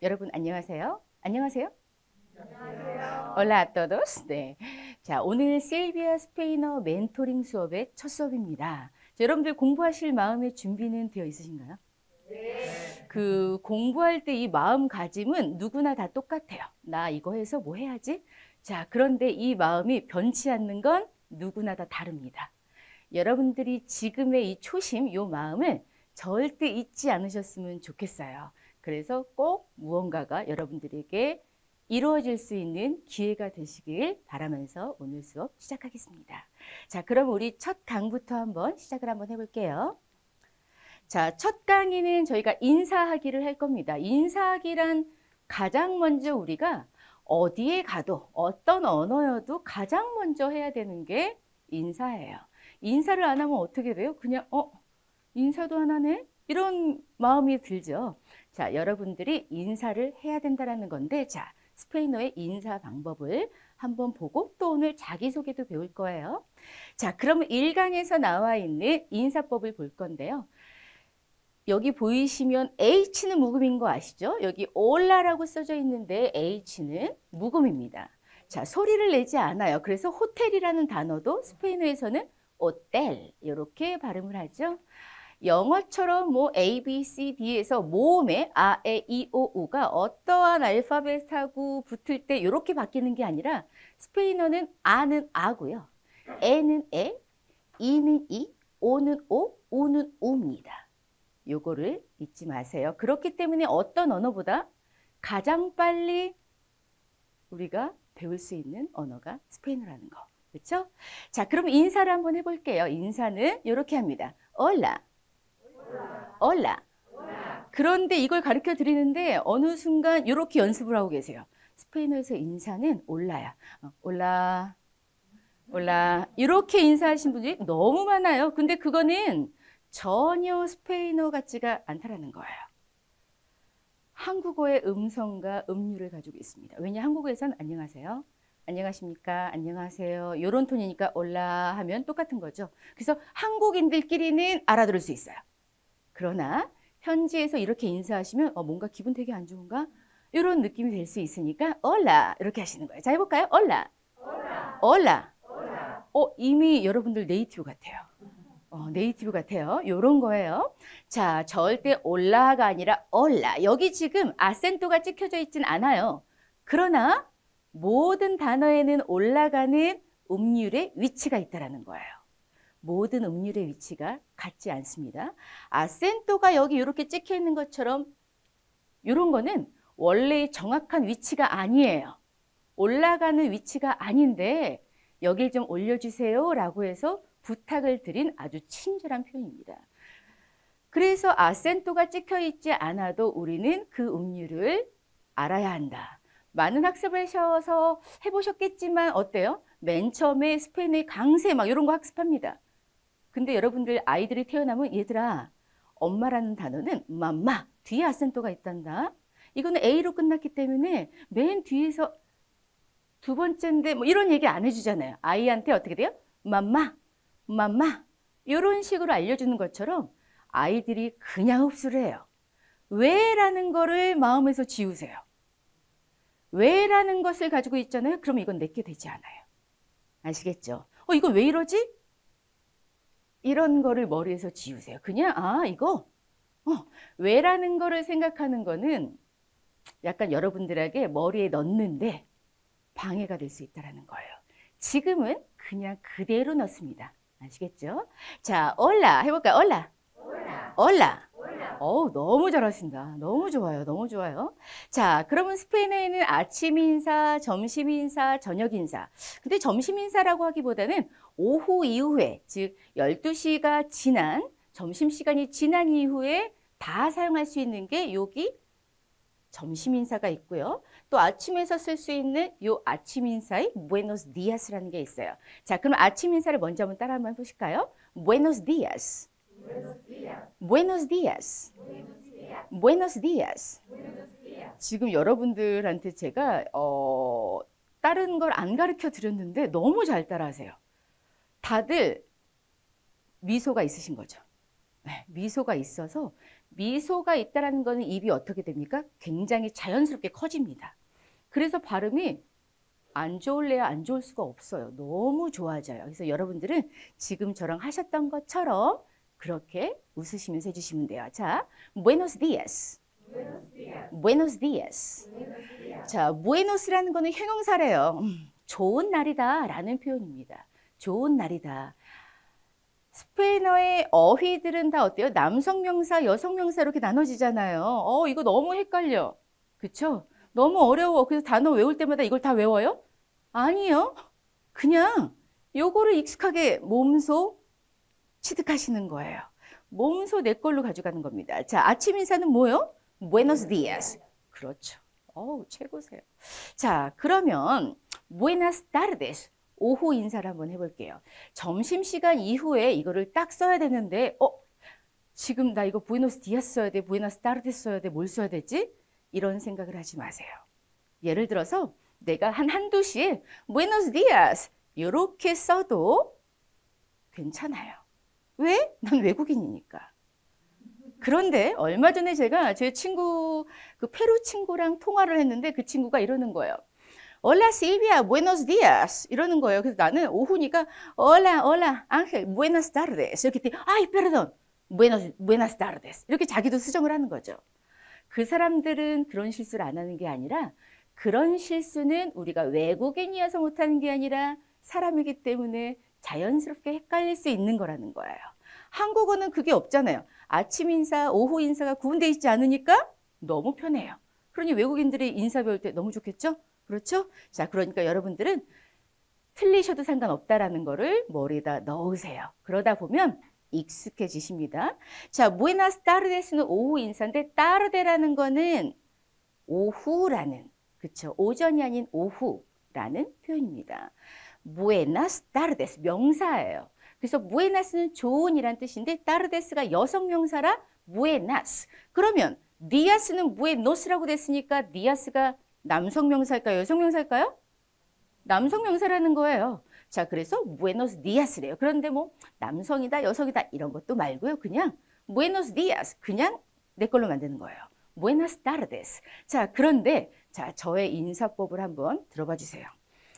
여러분 안녕하세요. 안녕하세요. 안녕하세요. Hola a todos. 네. 자, 오늘 실비아 스페인어 멘토링 수업의 첫 수업입니다. 자, 여러분들 공부하실 마음의 준비는 되어 있으신가요? 네. 그 공부할 때 이 마음가짐은 누구나 다 똑같아요. 나 이거 해서 뭐 해야지? 자, 그런데 이 마음이 변치 않는 건 누구나 다 다릅니다. 여러분들이 지금의 이 초심, 이 마음을 절대 잊지 않으셨으면 좋겠어요. 그래서 꼭 무언가가 여러분들에게 이루어질 수 있는 기회가 되시길 바라면서 오늘 수업 시작하겠습니다. 자, 그럼 우리 첫 강부터 한번 시작을 한번 해볼게요. 자, 첫 강의는 저희가 인사하기를 할 겁니다. 인사하기란 가장 먼저 우리가 어디에 가도 어떤 언어여도 가장 먼저 해야 되는 게 인사예요. 인사를 안 하면 어떻게 돼요? 그냥 인사도 안 하네? 이런 마음이 들죠. 자, 여러분들이 인사를 해야 된다는 건데, 자, 스페인어의 인사 방법을 한번 보고 또 오늘 자기소개도 배울 거예요. 자, 그러면 1강에서 나와 있는 인사법을 볼 건데요. 여기 보이시면 H는 묵음인 거 아시죠? 여기 올라라고 써져 있는데 H는 묵음입니다. 자, 소리를 내지 않아요. 그래서 호텔이라는 단어도 스페인어에서는 호텔 이렇게 발음을 하죠. 영어처럼 뭐 A, B, C, D에서 모음에 아, 에, 이, 오, 우가 어떠한 알파벳하고 붙을 때 이렇게 바뀌는 게 아니라 스페인어는 아는 아고요. 에는 에, 이는 이, 오는 오, 우는 우입니다. 요거를 잊지 마세요. 그렇기 때문에 어떤 언어보다 가장 빨리 우리가 배울 수 있는 언어가 스페인어라는 거. 그렇죠? 자, 그럼 인사를 한번 해볼게요. 인사는 이렇게 합니다. Hola. Hola. 그런데 이걸 가르쳐 드리는데 어느 순간 이렇게 연습을 하고 계세요. 스페인어에서 인사는 올라야. 올라, 올라. 이렇게 인사하신 분들이 너무 많아요. 근데 그거는 전혀 스페인어 같지가 않다라는 거예요. 한국어의 음성과 음률을 가지고 있습니다. 왜냐 한국어에서는 안녕하세요. 안녕하십니까? 안녕하세요. 이런 톤이니까 올라 하면 똑같은 거죠. 그래서 한국인들끼리는 알아들을 수 있어요. 그러나 현지에서 이렇게 인사하시면 뭔가 기분 되게 안 좋은가? 이런 느낌이 될 수 있으니까 올라 이렇게 하시는 거예요. 자, 해볼까요? 올라. 올라. 이미 여러분들 네이티브 같아요. 네이티브 같아요. 요런 거예요. 자, 절대 올라가 아니라 올라. 여기 지금 아센토가 찍혀져 있진 않아요. 그러나 모든 단어에는 올라가는 음률의 위치가 있다라는 거예요. 모든 음률의 위치가 같지 않습니다. 아센토가 여기 이렇게 찍혀 있는 것처럼 이런 거는 원래 정확한 위치가 아니에요. 올라가는 위치가 아닌데 여길 좀 올려주세요 라고 해서 부탁을 드린 아주 친절한 표현입니다. 그래서 아센토가 찍혀 있지 않아도 우리는 그 음률을 알아야 한다. 많은 학습을 하셔서 해보셨겠지만 어때요? 맨 처음에 스페인의 강세 막 이런 거 학습합니다. 근데 여러분들 아이들이 태어나면 얘들아 엄마라는 단어는 맘마 뒤에 아센토가 있단다. 이거는 A로 끝났기 때문에 맨 뒤에서 두 번째인데 뭐 이런 얘기 안 해주잖아요. 아이한테 어떻게 돼요? 맘마, 맘마 이런 식으로 알려주는 것처럼 아이들이 그냥 흡수를 해요. 왜라는 거를 마음에서 지우세요. 왜라는 것을 가지고 있잖아요. 그럼 이건 내게 되지 않아요. 아시겠죠? 이거 왜 이러지? 이런 거를 머리에서 지우세요. 그냥 이거 왜라는 거를 생각하는 거는 약간 여러분들에게 머리에 넣는데 방해가 될 수 있다는 거예요. 지금은 그냥 그대로 넣습니다. 아시겠죠? 자, 올라 해볼까요? 올라. 올라. 너무 잘하신다. 너무 좋아요. 너무 좋아요. 자, 그러면 스페인어에는 아침 인사, 점심 인사, 저녁 인사. 근데 점심 인사라고 하기보다는 오후 이후에, 즉 12시가 지난, 점심시간이 지난 이후에 다 사용할 수 있는 게 여기 점심 인사가 있고요. 또 아침에서 쓸 수 있는 요 아침 인사의 Buenos Dias라는 게 있어요. 자, 그럼 아침 인사를 먼저 한번 따라 한번 보실까요? Buenos Dias. Buenos Dias. Buenos Dias. 지금 여러분들한테 제가 다른 걸 안 가르쳐 드렸는데 너무 잘 따라하세요. 다들 미소가 있으신 거죠. 네, 미소가 있어서 미소가 있다라는 거는 입이 어떻게 됩니까? 굉장히 자연스럽게 커집니다. 그래서 발음이 안 좋을래야 안 좋을 수가 없어요. 너무 좋아져요. 그래서 여러분들은 지금 저랑 하셨던 것처럼 그렇게 웃으시면서 해주시면 돼요. 자, buenos días. buenos días. 자, buenos라는 거는 형용사래요. 좋은 날이다 라는 표현입니다. 좋은 날이다. 스페인어의 어휘들은 다 어때요? 남성명사, 여성명사 이렇게 나눠지잖아요. 이거 너무 헷갈려. 그쵸? 너무 어려워. 그래서 단어 외울 때마다 이걸 다 외워요? 아니요. 그냥 요거를 익숙하게 몸소 취득하시는 거예요. 몸소 내 걸로 가져가는 겁니다. 자, 아침 인사는 뭐요? Buenos días. 그렇죠. 최고세요. 자, 그러면 Buenas tardes. 오후 인사를 한번 해볼게요. 점심시간 이후에 이거를 딱 써야 되는데 지금 나 이거 부에노스 디아스 써야 돼, 부에나스 타르데스 써야 돼, 뭘 써야 되지? 이런 생각을 하지 마세요. 예를 들어서 내가 한두 시에 부에노스 디아스 이렇게 써도 괜찮아요. 왜? 난 외국인이니까. 그런데 얼마 전에 제가 제 친구, 그 페루 친구랑 통화를 했는데 그 친구가 이러는 거예요. Hola Silvia, buenos días 이러는 거예요. 그래서 나는 오후니까 Hola, hola, Ángel, buenas tardes 이렇게 했더니 Ay, perdón, buenas tardes 이렇게 자기도 수정을 하는 거죠. 그 사람들은 그런 실수를 안 하는 게 아니라 그런 실수는 우리가 외국인이어서 못하는 게 아니라 사람이기 때문에 자연스럽게 헷갈릴 수 있는 거라는 거예요. 한국어는 그게 없잖아요. 아침 인사, 오후 인사가 구분되어 있지 않으니까 너무 편해요. 그러니 외국인들이 인사 배울 때 너무 좋겠죠? 그렇죠? 자, 그러니까 여러분들은 틀리셔도 상관없다라는 거를 머리에다 넣으세요. 그러다 보면 익숙해지십니다. 자, buenas tardes는 오후 인사인데 tarde라는 거는 오후라는, 그렇죠? 오전이 아닌 오후라는 표현입니다. buenas tardes 명사예요. 그래서 buenas는 좋은이란 뜻인데 tardes가 여성 명사라 buenas. 그러면 dias는 buenos라고 됐으니까 dias가 남성 명사일까요? 여성 명사일까요? 남성 명사라는 거예요. 자, 그래서 buenos días래요. 그런데 뭐 남성이다, 여성이다 이런 것도 말고요. 그냥 buenos días 그냥 내 걸로 만드는 거예요. buenas tardes. 자, 그런데 자, 저의 인사법을 한번 들어봐 주세요.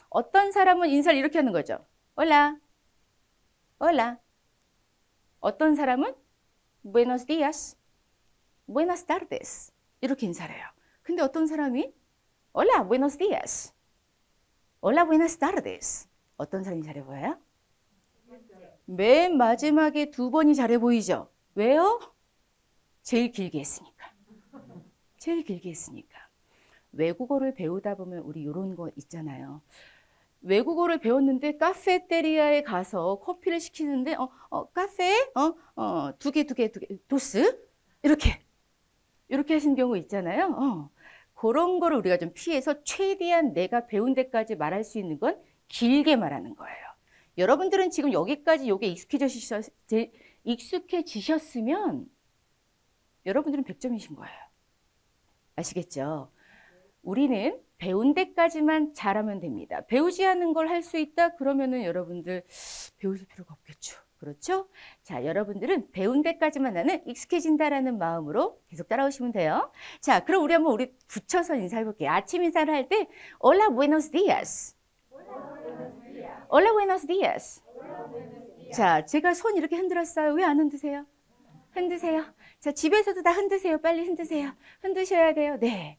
어떤 사람은 인사를 이렇게 하는 거죠. Hola. Hola. 어떤 사람은 buenos días. buenas tardes. 이렇게 인사를 해요. 근데 어떤 사람이 Hola, buenos días. Hola, buenas tardes. 어떤 사람이 잘해 보여요? 맨 마지막에 두 번이 잘해 보이죠? 왜요? 제일 길게 했으니까. 제일 길게 했으니까. 외국어를 배우다 보면 우리 이런 거 있잖아요. 외국어를 배웠는데 카페테리아에 가서 커피를 시키는데 카페? 두 개, 도스? 이렇게 하시는 경우 있잖아요. 그런 거를 우리가 좀 피해서 최대한 내가 배운 데까지 말할 수 있는 건 길게 말하는 거예요. 여러분들은 지금 여기까지 요게 익숙해지셨으면 여러분들은 100점이신 거예요. 아시겠죠? 우리는 배운 데까지만 잘하면 됩니다. 배우지 않은 걸 할 수 있다? 그러면은 여러분들 배우실 필요가 없겠죠. 그렇죠? 자, 여러분들은 배운 데까지만 나는 익숙해진다라는 마음으로 계속 따라오시면 돼요. 자, 그럼 우리 한번 붙여서 인사해 볼게요. 아침 인사를 할 때 Hola, buenos días. Hola, buenos días. 자, 제가 손 이렇게 흔들었어요. 왜 안 흔드세요? 흔드세요. 자, 집에서도 다 흔드세요. 빨리 흔드세요. 흔드셔야 돼요. 네.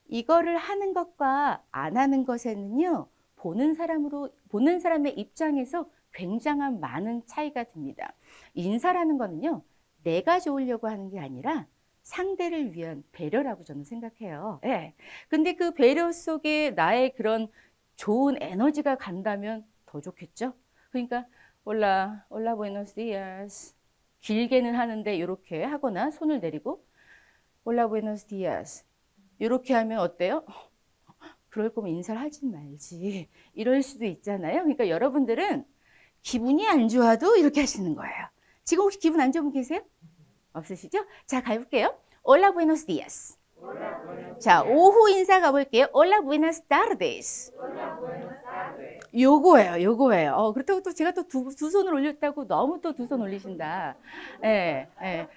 이거를 하는 것과 안 하는 것에는요, 보는 사람의 입장에서 굉장한 많은 차이가 듭니다. 인사라는 거는요, 내가 좋으려고 하는 게 아니라 상대를 위한 배려라고 저는 생각해요. 네. 근데 그 배려 속에 나의 그런 좋은 에너지가 간다면 더 좋겠죠? 그러니까, Hola, hola, buenos días. 길게는 하는데 이렇게 하거나 손을 내리고, Hola, buenos días. 이렇게 하면 어때요? 그럴 거면 인사를 하진 말지. 이럴 수도 있잖아요. 그러니까 여러분들은 기분이 안 좋아도 이렇게 하시는 거예요. 지금 혹시 기분 안 좋은 분 계세요? 없으시죠? 자, 가볼게요. Hola, buenos días. 자, 오후 인사 가볼게요. Hola, buenas tardes. 요거예요, 요거예요. 그렇다고 또 제가 또 두 손을 올렸다고 너무 또 두 손 올리신다. 예, 예.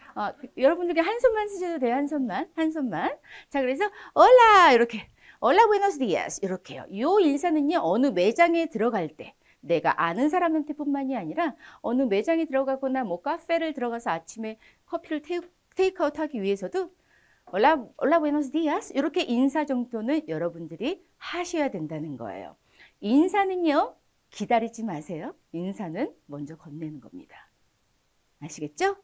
여러분들이 한 손만 쓰셔도 돼요, 한 손만, 한 손만. 자, 그래서 올라 이렇게, 올라 부에노스 디아스 이렇게요. 요 인사는요, 어느 매장에 들어갈 때. 내가 아는 사람한테뿐만이 아니라 어느 매장에 들어가거나 뭐 카페를 들어가서 아침에 커피를 테이크아웃 하기 위해서도 올라 부에노스 디아스 이렇게 인사 정도는 여러분들이 하셔야 된다는 거예요. 인사는요, 기다리지 마세요. 인사는 먼저 건네는 겁니다. 아시겠죠?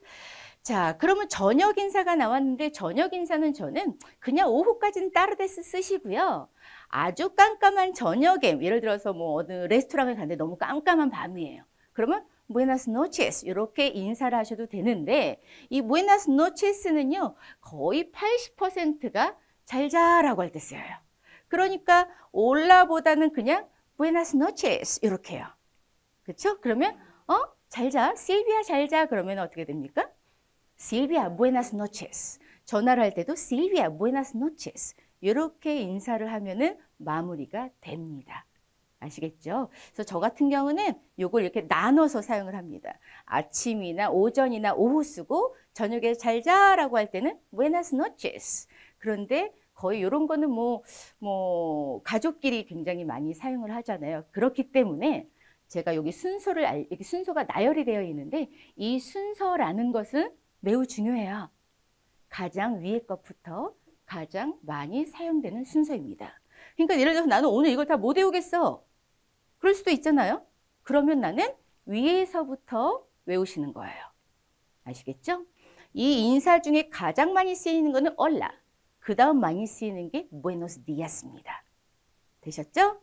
자, 그러면 저녁 인사가 나왔는데 저녁 인사는 저는 그냥 오후까지는 따르데스 쓰시고요. 아주 깜깜한 저녁에 예를 들어서 뭐 어느 레스토랑을 갔는데 너무 깜깜한 밤이에요. 그러면 부에나스 노체스 이렇게 인사를 하셔도 되는데 이 부에나스 노체스는요 거의 80%가 잘 자라고 할 때 쓰여요. 그러니까 올라보다는 그냥 부에나스 노체스 이렇게 해요. 그렇죠? 그러면 잘 자, 실비아 잘 자 그러면 어떻게 됩니까? 실비아 부에나스 노체스. 전화를 할 때도 실비아 부에나스 노체스. 이렇게 인사를 하면은 마무리가 됩니다. 아시겠죠? 그래서 저 같은 경우는 요걸 이렇게 나눠서 사용을 합니다. 아침이나 오전이나 오후 쓰고 저녁에 잘 자라고 할 때는 buenas noches. 그런데 거의 이런 거는 뭐 가족끼리 굉장히 많이 사용을 하잖아요. 그렇기 때문에 제가 여기 여기 순서가 나열이 되어 있는데 이 순서라는 것은 매우 중요해요. 가장 위에 것부터 가장 많이 사용되는 순서입니다. 그러니까 예를 들어서 나는 오늘 이걸 다 못 외우겠어. 그럴 수도 있잖아요. 그러면 나는 위에서부터 외우시는 거예요. 아시겠죠? 이 인사 중에 가장 많이 쓰이는 거는 올라. 그 다음 많이 쓰이는 게 buenos días입니다. 되셨죠?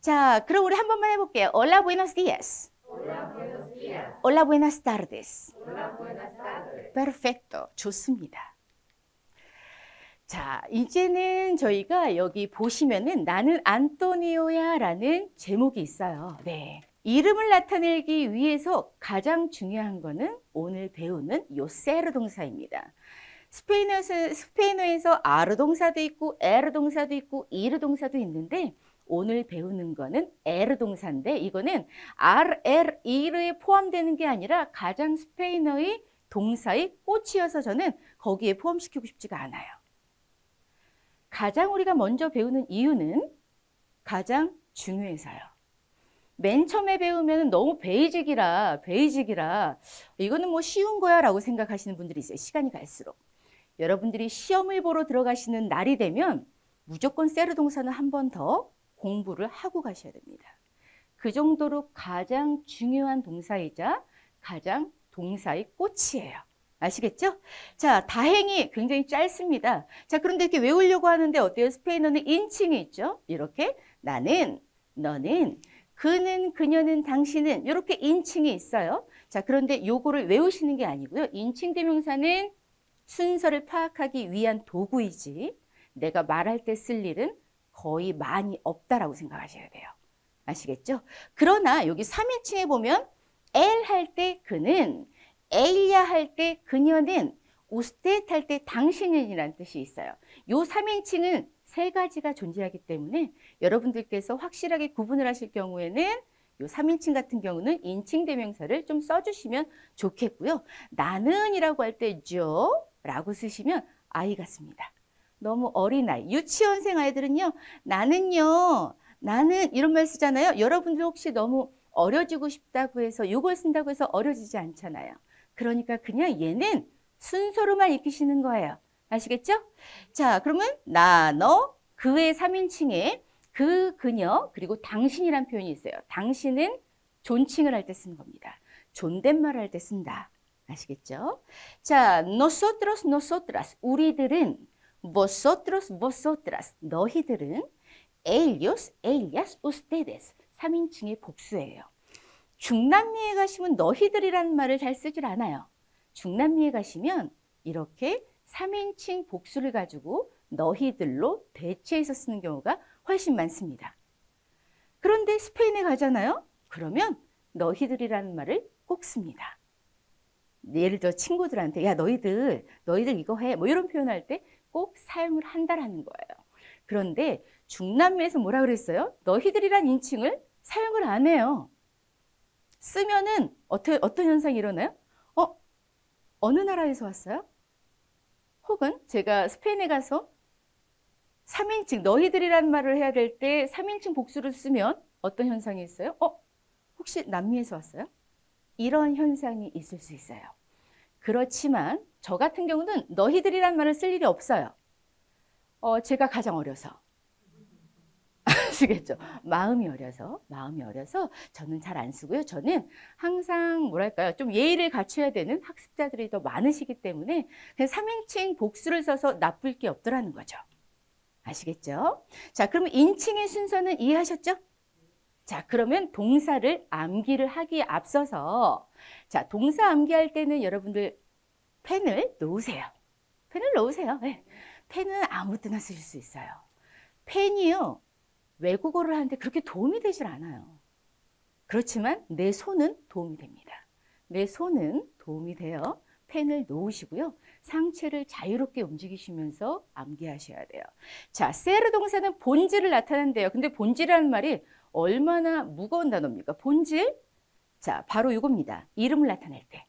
자, 그럼 우리 한 번만 해볼게요. Hola, buenos días. Hola, buenos días. Hola, buenas tardes. Hola, buenas tardes. Perfecto. 좋습니다. 자, 이제는 저희가 여기 보시면은 나는 안토니오야 라는 제목이 있어요. 네. 이름을 나타내기 위해서 가장 중요한 거는 오늘 배우는 요 세르 동사입니다. 스페인어에서 아르 동사도 있고 에르 동사도 있고 이르 동사도 있는데 오늘 배우는 거는 에르 동사인데 이거는 알, 엘, 이르에 포함되는 게 아니라 가장 스페인어의 동사의 꽃이어서 저는 거기에 포함시키고 싶지가 않아요. 가장 우리가 먼저 배우는 이유는 가장 중요해서요. 맨 처음에 배우면 너무 베이직이라 이거는 뭐 쉬운 거야 라고 생각하시는 분들이 있어요. 시간이 갈수록. 여러분들이 시험을 보러 들어가시는 날이 되면 무조건 세르 동사는 한 번 더 공부를 하고 가셔야 됩니다. 그 정도로 가장 중요한 동사이자 가장 동사의 꽃이에요. 아시겠죠? 자, 다행히 굉장히 짧습니다. 자, 그런데 이렇게 외우려고 하는데 어때요? 스페인어는 인칭이 있죠? 이렇게 나는, 너는, 그는, 그녀는, 당신은 이렇게 인칭이 있어요. 자, 그런데 요거를 외우시는 게 아니고요. 인칭 대명사는 순서를 파악하기 위한 도구이지 내가 말할 때 쓸 일은 거의 많이 없다라고 생각하셔야 돼요. 아시겠죠? 그러나 여기 3인칭에 보면 엘 할 때 그는, 엘야 할 때 그녀는, 우스테트 할 때 당신은이라는 뜻이 있어요. 요 3인칭은 세 가지가 존재하기 때문에 여러분들께서 확실하게 구분을 하실 경우에는 요 3인칭 같은 경우는 인칭 대명사를 좀 써주시면 좋겠고요. 나는이라고 할 때 저 라고 쓰시면 아이 같습니다. 너무 어린아이, 유치원생 아이들은요. 나는요. 나는 이런 말 쓰잖아요. 여러분들 혹시 너무 어려지고 싶다고 해서 이걸 쓴다고 해서 어려지지 않잖아요. 그러니까 그냥 얘는 순서로만 익히시는 거예요. 아시겠죠? 자, 그러면 나, 너, 그의 3인칭에 그, 그녀, 그리고 당신이란 표현이 있어요. 당신은 존칭을 할 때 쓰는 겁니다. 존댓말을 할 때 쓴다. 아시겠죠? 자, nosotros, nosotras, 우리들은 vosotros, vosotras, 너희들은 ellos, ellas, ustedes, 3인칭의 복수예요. 중남미에 가시면 너희들이라는 말을 잘 쓰질 않아요. 중남미에 가시면 이렇게 3인칭 복수를 가지고 너희들로 대체해서 쓰는 경우가 훨씬 많습니다. 그런데 스페인에 가잖아요. 그러면 너희들이라는 말을 꼭 씁니다. 예를 들어 친구들한테 야 너희들 이거 해 뭐 이런 표현할 때 꼭 사용을 한다라는 거예요. 그런데 중남미에서 뭐라 그랬어요? 너희들이란 인칭을 사용을 안 해요. 쓰면은 어떤 현상이 일어나요? 어느 나라에서 왔어요? 혹은 제가 스페인에 가서 3인칭, 너희들이란 말을 해야 될 때 3인칭 복수를 쓰면 어떤 현상이 있어요? 혹시 남미에서 왔어요? 이런 현상이 있을 수 있어요. 그렇지만 저 같은 경우는 너희들이란 말을 쓸 일이 없어요. 제가 가장 어려서. 아시겠죠? 마음이 어려서 저는 잘 안 쓰고요. 저는 항상 뭐랄까요? 좀 예의를 갖춰야 되는 학습자들이 더 많으시기 때문에 그냥 3인칭 복수를 써서 나쁠 게 없더라는 거죠. 아시겠죠? 자, 그러면 인칭의 순서는 이해하셨죠? 자, 그러면 동사를 암기를 하기에 앞서서 자, 동사 암기할 때는 여러분들 펜을 놓으세요. 펜을 놓으세요. 네. 펜은 아무 때나 쓰실 수 있어요. 펜이요. 외국어를 하는데 그렇게 도움이 되질 않아요. 그렇지만 내 손은 도움이 됩니다. 내 손은 도움이 돼요. 펜을 놓으시고요. 상체를 자유롭게 움직이시면서 암기하셔야 돼요. 자, 세르 동사는 본질을 나타낸대요. 근데 본질이라는 말이 얼마나 무거운 단어입니까? 본질? 자, 바로 이겁니다. 이름을 나타낼 때.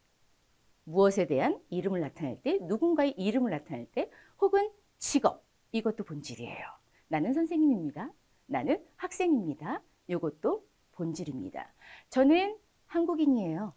무엇에 대한 이름을 나타낼 때, 누군가의 이름을 나타낼 때, 혹은 직업. 이것도 본질이에요. 나는 선생님입니다. 나는 학생입니다. 이것도 본질입니다. 저는 한국인이에요.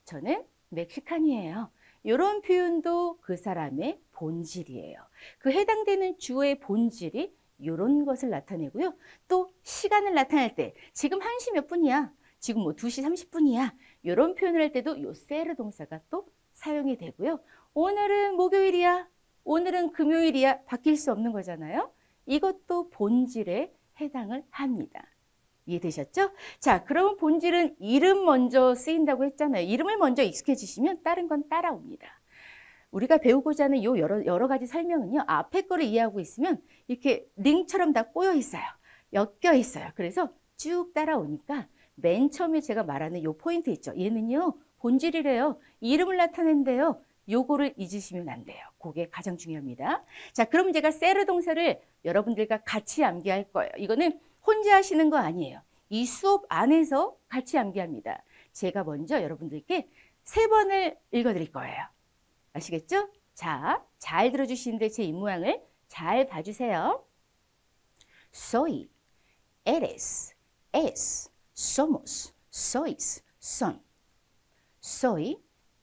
저는 멕시칸이에요. 이런 표현도 그 사람의 본질이에요. 그 해당되는 주어의 본질이 이런 것을 나타내고요. 또 시간을 나타낼 때 지금 1시 몇 분이야? 지금 뭐 2시 30분이야? 이런 표현을 할 때도 요 세르 동사가 또 사용이 되고요. 오늘은 목요일이야. 오늘은 금요일이야. 바뀔 수 없는 거잖아요. 이것도 본질에 해당을 합니다. 이해되셨죠? 자, 그러면 본질은 이름 먼저 쓰인다고 했잖아요. 이름을 먼저 익숙해지시면 다른 건 따라옵니다. 우리가 배우고자 하는 요 여러 가지 설명은요. 앞에 거를 이해하고 있으면 이렇게 링처럼 다 꼬여 있어요. 엮여 있어요. 그래서 쭉 따라오니까 맨 처음에 제가 말하는 요 포인트 있죠. 얘는요. 본질이래요. 이름을 나타낸대요. 요거를 잊으시면 안 돼요. 그게 가장 중요합니다. 자, 그럼 제가 세르 동사를 여러분들과 같이 암기할 거예요. 이거는 혼자 하시는 거 아니에요. 이 수업 안에서 같이 암기합니다. 제가 먼저 여러분들께 3번을 읽어드릴 거예요. 아시겠죠? 자, 잘 들어주시는데 제 입모양을 잘 봐주세요. Soy, eres, es, somos, sois, son. Soy,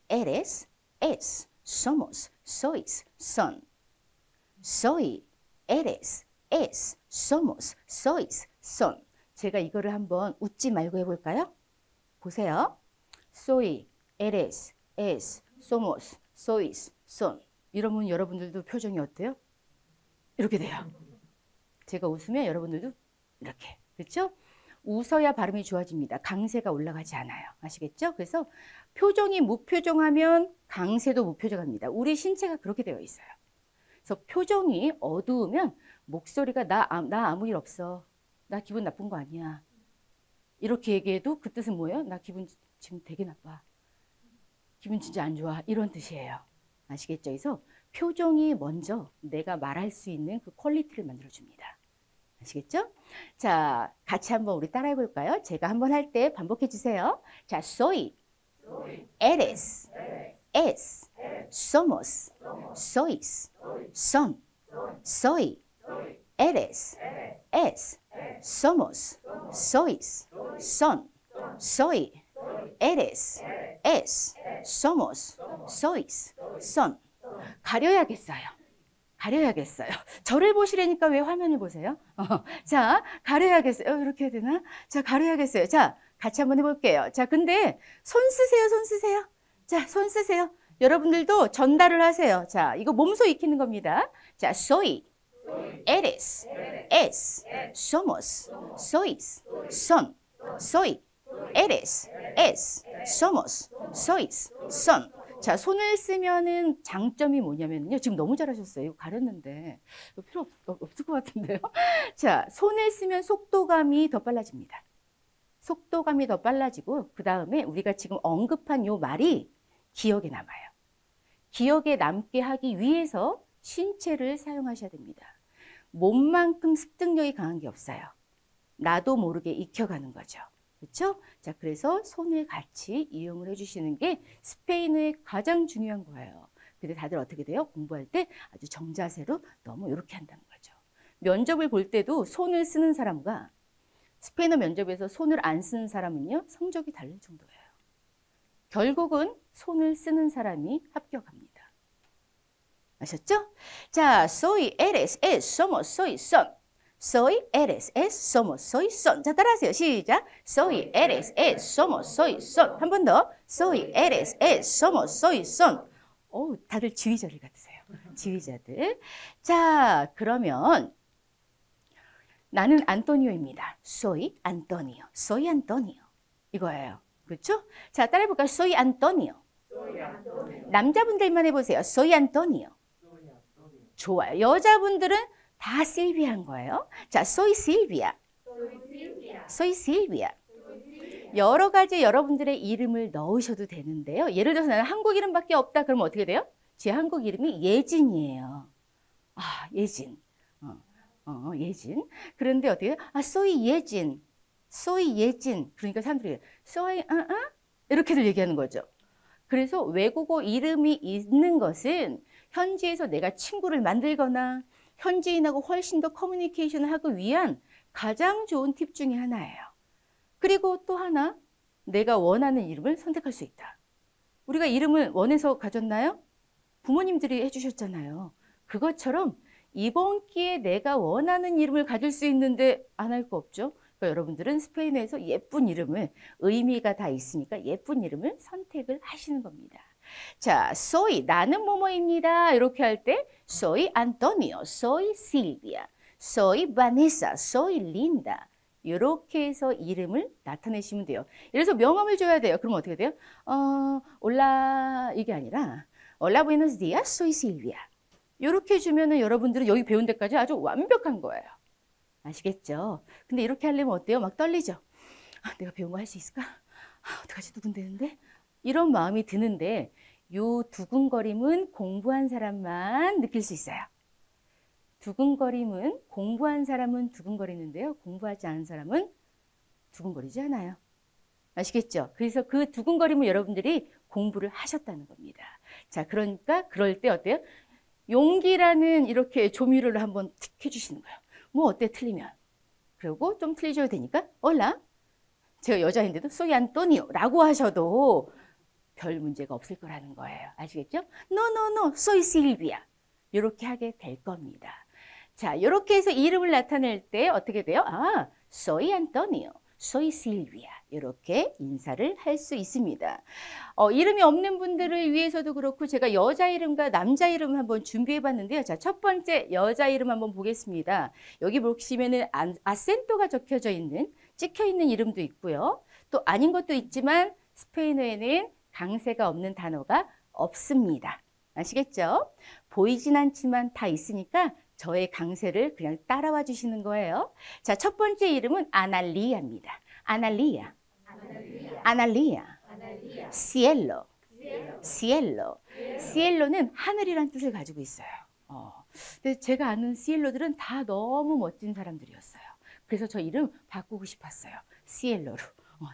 eres, es, somos, sois, son. Soy, eres, es, somos, sois, son. 제가 이거를 한번 웃지 말고 해볼까요? 보세요. Soy, eres, es, somos, sois, son. 이러면 여러분들도 표정이 어때요? 이렇게 돼요. 제가 웃으면 여러분들도 이렇게. 그렇죠? 웃어야 발음이 좋아집니다. 강세가 올라가지 않아요. 아시겠죠? 그래서 표정이 무표정하면 강세도 무표정합니다. 우리 신체가 그렇게 되어 있어요. 그래서 표정이 어두우면 목소리가 나 아무 일 없어. 나 기분 나쁜 거 아니야. 이렇게 얘기해도 그 뜻은 뭐예요? 나 기분 지금 되게 나빠. 기분 진짜 안 좋아. 이런 뜻이에요. 아시겠죠? 그래서 표정이 먼저 내가 말할 수 있는 그 퀄리티를 만들어줍니다. 아시겠죠? 자, 같이 한번 우리 따라해 볼까요? 제가 한번 할 때 반복해 주세요. 자, soy, eres, es, somos, sois, son. Soy, eres, es, somos, sois, son. Soy, eres, es, somos, sois, son. 가려야겠어요. 가려야겠어요. 저를 보시려니까 왜 화면을 보세요? 자, 가려야겠어요. 이렇게 해야 되나? 자, 가려야겠어요. 자, 같이 한번 해볼게요. 자, 근데 손 쓰세요. 손 쓰세요. 자, 손 쓰세요. 여러분들도 전달을 하세요. 자, 이거 몸소 익히는 겁니다. 자, soy, eres, es, somos, sois, son. Soy, eres, es, somos, sois, son. 자, 손을 쓰면은 장점이 뭐냐면요. 지금 너무 잘하셨어요. 이거 가렸는데. 이거 필요 없을 것 같은데요. 자, 손을 쓰면 속도감이 더 빨라집니다. 속도감이 더 빨라지고, 그 다음에 우리가 지금 언급한 요 말이 기억에 남아요. 기억에 남게 하기 위해서 신체를 사용하셔야 됩니다. 몸만큼 습득력이 강한 게 없어요. 나도 모르게 익혀가는 거죠. 그렇죠? 자, 그래서 손을 같이 이용을 해주시는 게 스페인어의 가장 중요한 거예요. 근데 다들 어떻게 돼요? 공부할 때 아주 정자세로 너무 이렇게 한다는 거죠. 면접을 볼 때도 손을 쓰는 사람과 스페인어 면접에서 손을 안 쓰는 사람은요, 성적이 다를 정도예요. 결국은 손을 쓰는 사람이 합격합니다. 아셨죠? 자, soy, eres, es, somos, soy, son. Soy, eres, es, somos, soy, son. 자, 따라하세요. 시작. Soy, eres, es, somos, soy, son. 한 번 더. Soy, eres, es, somos, soy, son. 오, 다들 지휘자들 같으세요. 지휘자들. 자, 그러면 나는 안토니오입니다. Soy Antonio. Soy Antonio. 이거예요. 그렇죠? 자, 따라해볼까요? Soy Antonio. 남자분들만 해보세요. Soy Antonio. 좋아요. 여자분들은 다 실비아인 거예요. 자, soy Silvia. soy Silvia. 여러 가지 여러분들의 이름을 넣으셔도 되는데요. 예를 들어서 나는 한국 이름밖에 없다. 그러면 어떻게 돼요? 제 한국 이름이 예진이에요. 아, 예진. 예진. 그런데 어떻게 돼요? 아, soy 예진. soy 예진. 그러니까 사람들이 soy 이렇게들 얘기하는 거죠. 그래서 외국어 이름이 있는 것은 현지에서 내가 친구를 만들거나 현지인하고 훨씬 더 커뮤니케이션을 하기 위한 가장 좋은 팁 중에 하나예요. 그리고 또 하나, 내가 원하는 이름을 선택할 수 있다. 우리가 이름을 원해서 가졌나요? 부모님들이 해주셨잖아요. 그것처럼 이번 기회에 내가 원하는 이름을 가질 수 있는데 안 할 거 없죠. 그러니까 여러분들은 스페인어에서 예쁜 이름을, 의미가 다 있으니까 예쁜 이름을 선택을 하시는 겁니다. 자, soy, 나는 뭐뭐입니다. 이렇게 할 때 soy Antonio, soy Silvia, soy Vanessa, soy Linda. 이렇게 해서 이름을 나타내시면 돼요. 예를 들어서 명함을 줘야 돼요. 그럼 어떻게 돼요? 올라 이게 아니라 Hola, buenos días, soy Silvia. 이렇게 주면은 여러분들은 여기 배운 데까지 아주 완벽한 거예요. 아시겠죠? 근데 이렇게 하려면 어때요? 막 떨리죠? 아, 내가 배운 거 할 수 있을까? 아, 어떡하지? 두근대는데? 이런 마음이 드는데 요 두근거림은 공부한 사람만 느낄 수 있어요. 두근거림은 공부한 사람은 두근거리는데요. 공부하지 않은 사람은 두근거리지 않아요. 아시겠죠? 그래서 그 두근거림을 여러분들이 공부를 하셨다는 겁니다. 자, 그러니까 그럴 때 어때요? 용기라는 이렇게 조미료를 한번 틱 해주시는 거예요. 뭐 어때 틀리면. 그리고 좀 틀리셔도 되니까 올라. 제가 여자인데도 soy Antonio 라고 하셔도 별 문제가 없을 거라는 거예요. 아시겠죠? No, soy Silvia. 이렇게 하게 될 겁니다. 자, 이렇게 해서 이름을 나타낼 때 어떻게 돼요? 아, soy Antonio, soy Silvia. 이렇게 인사를 할 수 있습니다. 이름이 없는 분들을 위해서도 그렇고 제가 여자 이름과 남자 이름 한번 준비해 봤는데요. 자, 첫 번째 여자 이름 한번 보겠습니다. 여기 보시면은 아센토가 적혀져 있는, 찍혀 있는 이름도 있고요. 또 아닌 것도 있지만 스페인어에는 강세가 없는 단어가 없습니다. 아시겠죠? 보이진 않지만 다 있으니까 저의 강세를 그냥 따라와 주시는 거예요. 자, 첫 번째 이름은 아날리아입니다. 아날리아. 아날리아. 시엘로. 시엘로. 시엘로는 하늘이란 뜻을 가지고 있어요. 근데 제가 아는 시엘로들은 다 너무 멋진 사람들이었어요. 그래서 저 이름 바꾸고 싶었어요. 시엘로로.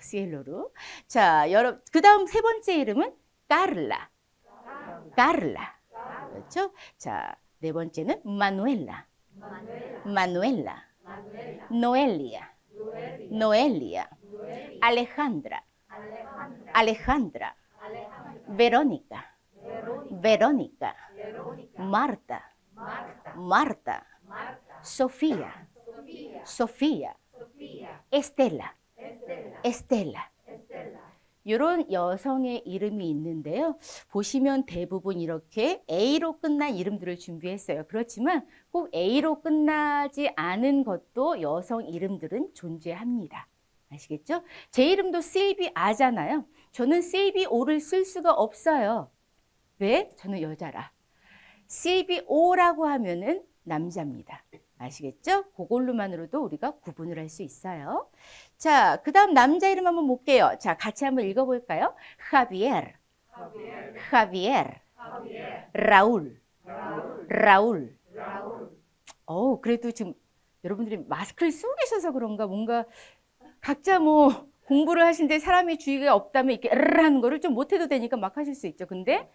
시엘로로. 자, 그 다음 세 번째 이름은 까를라. 까를라. 그렇죠? 자, 네 번째는 마누엘라. 마누엘라. 노엘리아. 노엘리아. 알레한드라. 알레한드라. 베로니카. 베로니카. 마르타. 마르타. 소피아. 소피아. 에스텔라. 에스텔라. 이런 여성의 이름이 있는데요. 보시면 대부분 이렇게 A로 끝난 이름들을 준비했어요. 그렇지만 꼭 A로 끝나지 않은 것도 여성 이름들은 존재합니다. 아시겠죠? 제 이름도 실비아잖아요. 저는 실비오를 쓸 수가 없어요. 왜? 저는 여자라. 실비오라고 하면은 남자입니다. 아시겠죠? 그걸로만으로도 우리가 구분을 할 수 있어요. 자, 그 다음 남자 이름 한번 볼게요. 자, 같이 한번 읽어볼까요? 하비에르, 하비에르, 라울, 라울. 그래도 지금 여러분들이 마스크를 쓰고 계셔서 그런가 뭔가 각자 뭐 공부를 하시는데 사람이 주의가 없다면 이렇게 에르르 하는 거를 좀 못해도 되니까 막 하실 수 있죠. 근데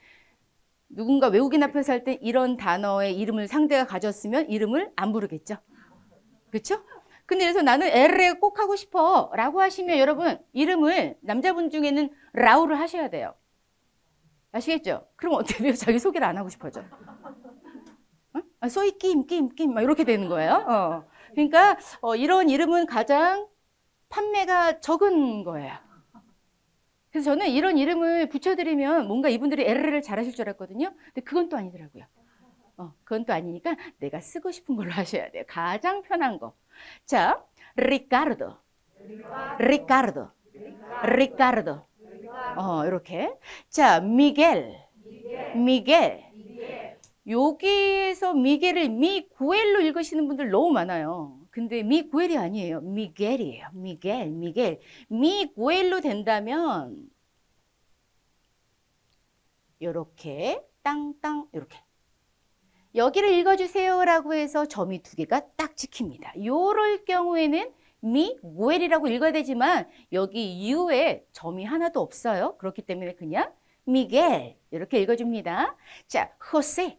누군가 외국인 앞에서 할 때 이런 단어의 이름을 상대가 가졌으면 이름을 안 부르겠죠. 그렇죠? 근데 그래서 나는 에르르 꼭 하고 싶어 라고 하시면 여러분 이름을 남자분 중에는 라우를 하셔야 돼요. 아시겠죠? 그럼 어떻게 돼요? 자기 소개를 안 하고 싶어져. 어? 소이 낌 막 이렇게 되는 거예요. 그러니까 이런 이름은 가장 판매가 적은 거예요. 그래서 저는 이런 이름을 붙여드리면 뭔가 이분들이 에르르를 잘하실 줄 알았거든요. 근데 그건 또 아니더라고요. 그건 또 아니니까 내가 쓰고 싶은 걸로 하셔야 돼요. 가장 편한 거. 자, 리카르도. 이렇게. 자, 미겔. 여기에서 미겔을 미구엘로 읽으시는 분들 너무 많아요. 근데 미구엘이 아니에요. 미겔이에요. 미겔. 미구엘로 된다면 요렇게 땅땅 이렇게 여기를 읽어주세요라고 해서 점이 2개가 딱 찍힙니다. 요럴 경우에는 미구엘이라고 읽어야 되지만 여기 이후에 점이 하나도 없어요. 그렇기 때문에 그냥 미겔 이렇게 읽어줍니다. 자, 호세.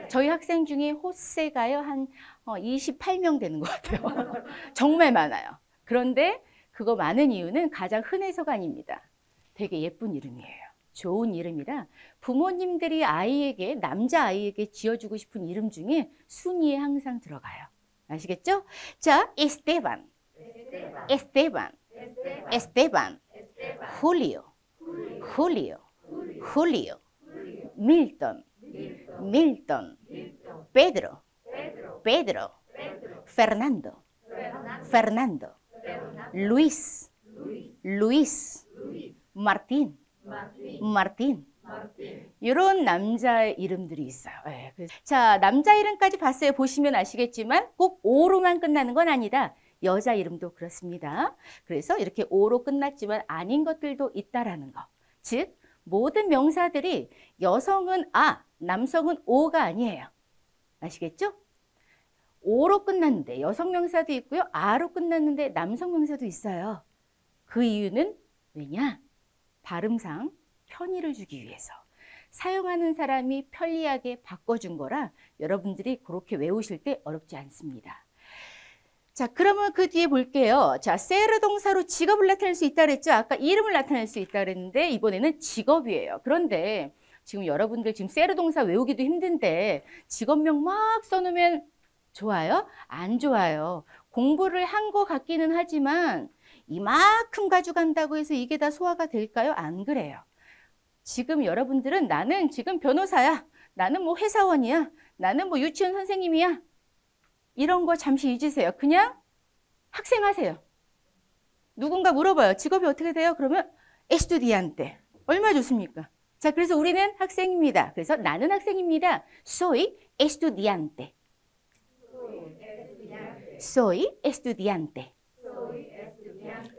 저희 학생 중에 호세가요 한 28명 되는 것 같아요. 정말 많아요. 그런데 그거 많은 이유는 가장 흔해서가 아닙니다. 되게 예쁜 이름이에요. 좋은 이름이라 부모님들이 아이에게 남자아이에게 지어주고 싶은 이름 중에 순위에 항상 들어가요. 아시겠죠? 자, 에스테반, 훌리오, 밀턴, 페드로, 페르난도, 루이스, 마르틴. 이런 남자의 이름들이 있어요. 네, 자, 남자 이름까지 봤어요. 보시면 아시겠지만 꼭 오로만 끝나는 건 아니다. 여자 이름도 그렇습니다. 그래서 이렇게 오로 끝났지만 아닌 것들도 있다라는 거. 즉 모든 명사들이 여성은 아, 남성은 오가 아니에요. 아시겠죠? 오로 끝났는데 여성 명사도 있고요. 아로 끝났는데 남성 명사도 있어요. 그 이유는 왜냐? 발음상 편의를 주기 위해서 사용하는 사람이 편리하게 바꿔준 거라 여러분들이 그렇게 외우실 때 어렵지 않습니다. 자, 그러면 그 뒤에 볼게요. 자, 세르 동사로 직업을 나타낼 수 있다 그랬죠? 아까 이름을 나타낼 수 있다 그랬는데 이번에는 직업이에요. 그런데 지금 여러분들 지금 세르 동사 외우기도 힘든데 직업명 막 써놓으면 좋아요? 안 좋아요. 공부를 한 것 같기는 하지만 이만큼 가져간다고 해서 이게 다 소화가 될까요? 안 그래요. 지금 여러분들은 나는 지금 변호사야. 나는 뭐 회사원이야. 나는 뭐 유치원 선생님이야. 이런 거 잠시 잊으세요. 그냥 학생 하세요. 누군가 물어봐요. 직업이 어떻게 돼요? 그러면 estudiante. 얼마나 좋습니까? 자, 그래서 우리는 학생입니다. 그래서 나는 학생입니다. Soy estudiante.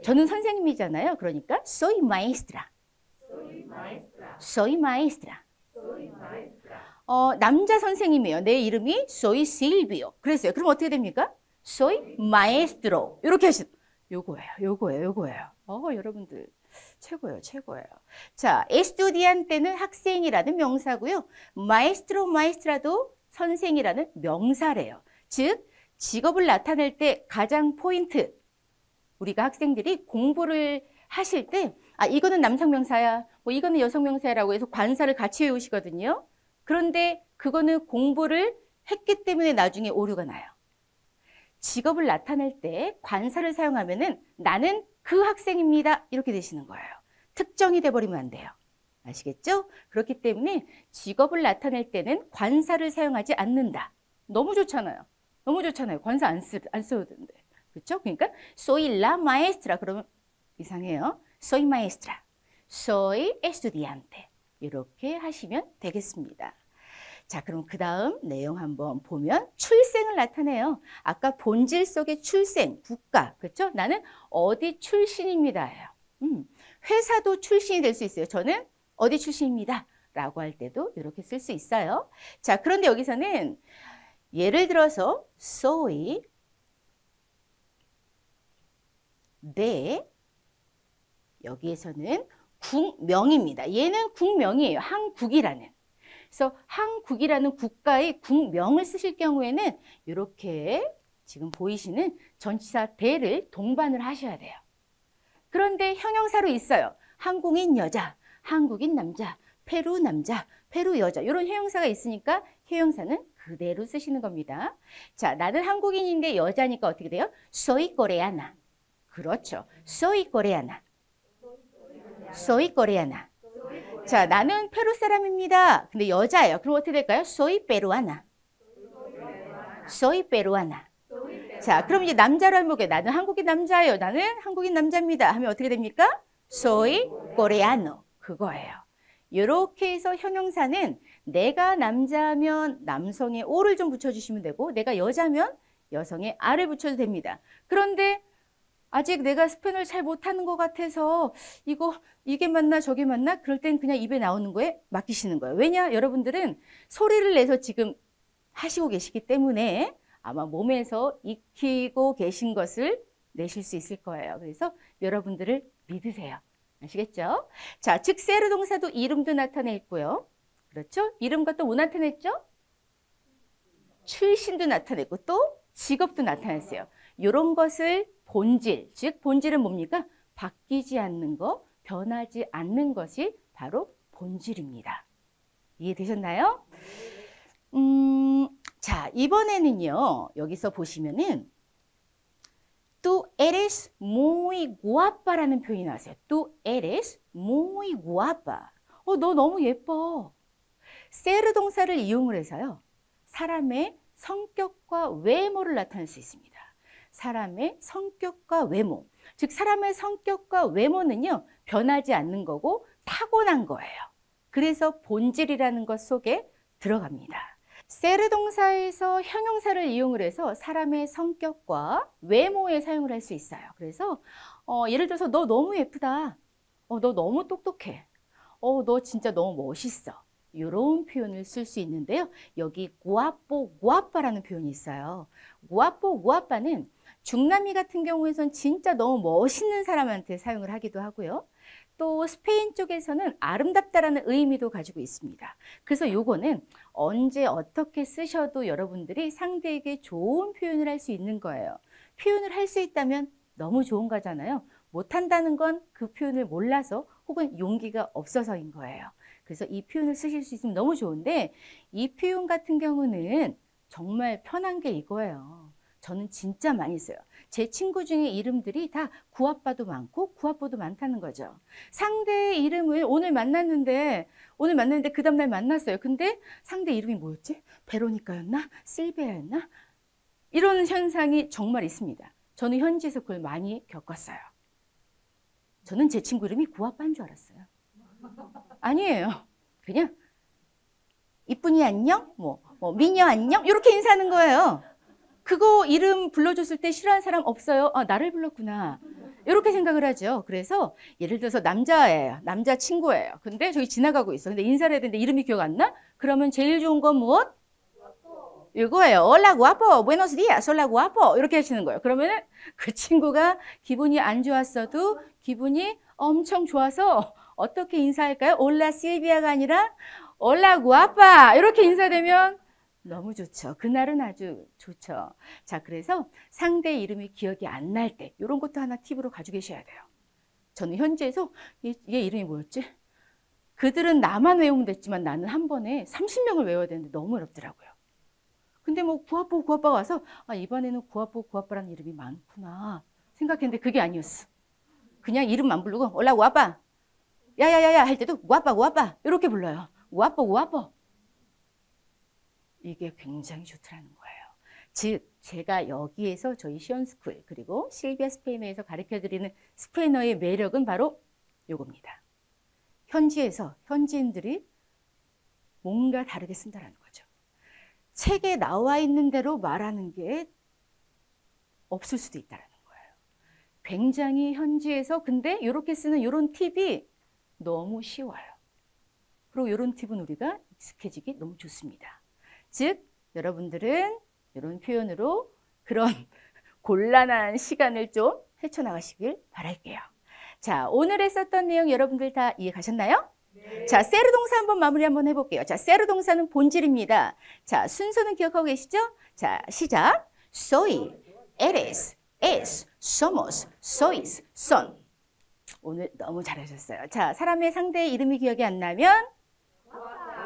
저는 선생님이잖아요. 그러니까 soy maestra. 남자 선생님이에요. 내 이름이 soy Silvio. 그랬어요. 그럼 어떻게 됩니까? soy maestro. 이렇게 하시죠. 요거예요. 여러분들 최고예요. 자, estudiante는 학생이라는 명사고요. maestra도 선생이라는 명사래요. 즉, 직업을 나타낼 때 가장 포인트, 우리가 학생들이 공부를 하실 때 아, 이거는 남성 명사야, 뭐 이거는 여성 명사라고 해서 관사를 같이 외우시거든요. 그런데 그거는 공부를 했기 때문에 나중에 오류가 나요. 직업을 나타낼 때 관사를 사용하면은 나는 그 학생입니다. 이렇게 되시는 거예요. 특정이 돼버리면 안 돼요. 아시겠죠? 그렇기 때문에 직업을 나타낼 때는 관사를 사용하지 않는다. 너무 좋잖아요. 관사 안 써도 되는데. 그렇죠? 그러니까 soy la maestra 그러면 이상해요. soy maestra, soy estudiante 이렇게 하시면 되겠습니다. 자, 그럼 그 다음 내용 한번 보면 출생을 나타내요. 아까 본질 속의 출생, 국가, 그렇죠? 나는 어디 출신입니다예요. 회사도 출신이 될 수 있어요. 저는 어디 출신입니다 라고 할 때도 이렇게 쓸 수 있어요. 자, 그런데 여기서는 예를 들어서 soy 네. 여기에서는 국명입니다. 얘는 국명이에요. 한국이라는. 그래서 한국이라는 국가의 국명을 쓰실 경우에는 이렇게 지금 보이시는 전치사 대를 동반을 하셔야 돼요. 그런데 형용사로 있어요. 한국인 여자, 한국인 남자, 페루 남자, 페루 여자 이런 형용사가 있으니까 형용사는 그대로 쓰시는 겁니다. 자, 나는 한국인인데 여자니까 어떻게 돼요? Soy coreana. 그렇죠. Soy coreana. Soy coreana. 자, 나는 페루 사람입니다. 근데 여자예요. 그럼 어떻게 될까요? Soy peruana. Soy peruana. 자, 그럼 이제 남자로 하면 뭐게? 나는 한국인 남자예요. 나는 한국인 남자입니다. 하면 어떻게 됩니까? Soy coreano. 그거예요. 이렇게 해서 형용사는 내가 남자면 남성의 오를 좀 붙여주시면 되고 내가 여자면 여성의 아를 붙여도 됩니다. 그런데 아직 내가 스페인어를 잘 못하는 것 같아서 이게 맞나 저게 맞나? 그럴 땐 그냥 입에 나오는 거에 맡기시는 거예요. 왜냐? 여러분들은 소리를 내서 지금 하시고 계시기 때문에 아마 몸에서 익히고 계신 것을 내실 수 있을 거예요. 그래서 여러분들을 믿으세요. 아시겠죠? 자, 즉 세르 동사도 이름도 나타냈고요. 그렇죠? 이름과 또 뭐 나타냈죠? 출신도 나타냈고 또 직업도 나타냈어요. 이런 것을 본질, 즉 본질은 뭡니까? 바뀌지 않는 것, 변하지 않는 것이 바로 본질입니다. 이해되셨나요? 자, 이번에는요. 여기서 보시면은 Tú eres muy guapa라는 표현이 나왔어요. Tú eres muy guapa. 너 너무 예뻐. 세르 동사를 이용을 해서요. 사람의 성격과 외모를 나타낼 수 있습니다. 사람의 성격과 외모. 즉 사람의 성격과 외모는요. 변하지 않는 거고 타고난 거예요. 그래서 본질이라는 것 속에 들어갑니다. 세르 동사에서 형용사를 이용을 해서 사람의 성격과 외모에 사용을 할 수 있어요. 그래서 예를 들어서 너 너무 예쁘다. 너 너무 똑똑해. 너 진짜 너무 멋있어. 이런 표현을 쓸 수 있는데요. 여기 guapo, guapa라는 표현이 있어요. guapo, guapa는 중남미 같은 경우에선 진짜 너무 멋있는 사람한테 사용을 하기도 하고요. 또 스페인 쪽에서는 아름답다라는 의미도 가지고 있습니다. 그래서 요거는 언제 어떻게 쓰셔도 여러분들이 상대에게 좋은 표현을 할 수 있는 거예요. 표현을 할 수 있다면 너무 좋은 거잖아요. 못한다는 건 그 표현을 몰라서 혹은 용기가 없어서인 거예요. 그래서 이 표현을 쓰실 수 있으면 너무 좋은데 이 표현 같은 경우는 정말 편한 게 이거예요. 저는 진짜 많이 써요. 제 친구 중에 이름들이 다 구아빠도 많고 구아뽀도 많다는 거죠. 상대의 이름을 오늘 만났는데 그 다음날 만났어요. 근데 상대 이름이 뭐였지? 베로니카였나? 실비아였나? 이런 현상이 정말 있습니다. 저는 현지에서 그걸 많이 겪었어요. 저는 제 친구 이름이 구아빠인 줄 알았어요. 아니에요. 그냥 이쁜이 안녕? 미녀 안녕? 이렇게 인사하는 거예요. 그거 이름 불러줬을 때 싫어하는 사람 없어요? 나를 불렀구나. 이렇게 생각을 하죠. 그래서 예를 들어서 남자예요. 남자 친구예요. 근데 저기 지나가고 있어. 근데 인사를 해야 되는데 이름이 기억 안 나? 그러면 제일 좋은 건 무엇? 이거예요. Hola guapo, buenos días, hola guapo. 이렇게 하시는 거예요. 그러면 그 친구가 기분이 안 좋았어도 기분이 엄청 좋아서 어떻게 인사할까요? Hola Silvia가 아니라 Hola guapa. 이렇게 인사되면 너무 좋죠. 그날은 아주 좋죠. 자, 그래서 상대 이름이 기억이 안 날 때 이런 것도 하나 팁으로 가지고 계셔야 돼요. 저는 현지에서 얘 이름이 뭐였지? 그들은 나만 외우면 됐지만 나는 한 번에 30명을 외워야 되는데 너무 어렵더라고요. 근데 구아뽀 구아빠가 와서 이번에는 구아뽀 구아빠라는 이름이 많구나 생각했는데 그게 아니었어. 그냥 이름만 부르고 올라 구아빠 야야야야 할 때도 구아빠 구아빠 이렇게 불러요. 구아뽀 구아뽀. 이게 굉장히 좋더라는 거예요. 즉 제가 여기에서 저희 시온스쿨 그리고 실비아 스페인어에서 가르쳐드리는 스페인어의 매력은 바로 요겁니다. 현지에서 현지인들이 뭔가 다르게 쓴다는 거죠. 책에 나와 있는 대로 말하는 게 없을 수도 있다는 거예요. 굉장히 현지에서 근데 이렇게 쓰는 이런 팁이 너무 쉬워요. 그리고 이런 팁은 우리가 익숙해지기 너무 좋습니다. 즉 여러분들은 이런 표현으로 그런 곤란한 시간을 좀 헤쳐나가시길 바랄게요. 자, 오늘에 썼던 내용 여러분들 다 이해 가셨나요? 자, 세르 동사 한번 마무리 한번 해볼게요. 자, 세르 동사는 본질입니다. 자, 순서는 기억하고 계시죠? 자, 시작. Soy, eres, es, somos, sois, son. 오늘 너무 잘하셨어요. 자, 사람의 상대의 이름이 기억이 안 나면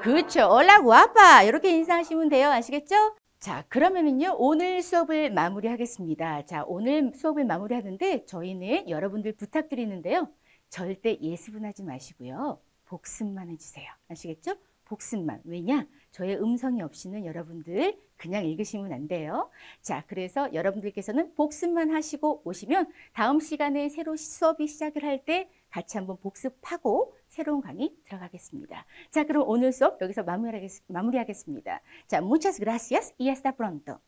그렇죠. Hola, guapa. 이렇게 인사하시면 돼요. 아시겠죠? 자, 그러면은요, 오늘 수업을 마무리하겠습니다. 자, 오늘 수업을 마무리하는데 저희는 여러분들 부탁드리는데요. 절대 예습은 하지 마시고요. 복습만 해주세요. 아시겠죠? 복습만. 왜냐? 저의 음성이 없이는 여러분들 그냥 읽으시면 안 돼요. 자, 그래서 여러분들께서는 복습만 하시고 오시면 다음 시간에 새로 수업이 시작을 할 때 같이 한번 복습하고 새로운 강의 들어가겠습니다. 자, 그럼 오늘 수업 여기서 마무리하겠습니다. 자, muchas gracias y hasta pronto.